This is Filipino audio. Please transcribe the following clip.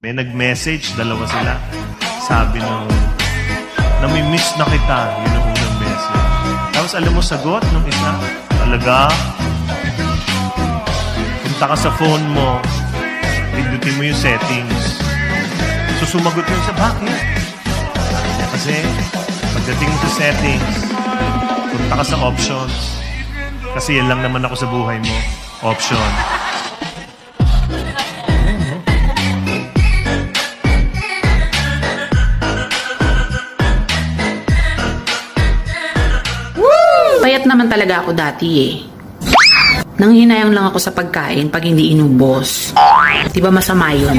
May nag-message, dalawa sila. Sabi nung, nami-miss na kita. Yun ang unang message. Tapos alam mo, sagot nung isa, talaga, punta ka sa phone mo, pindutin mo yung settings. So sumagot yun sa bakit? Kasi, pagdating mo sa settings, punta ka sa options. Kasi yan lang naman ako sa buhay mo. Option. Payat naman talaga ako dati eh. Nanghinayang lang ako sa pagkain pag hindi inubos. Di ba masama yun?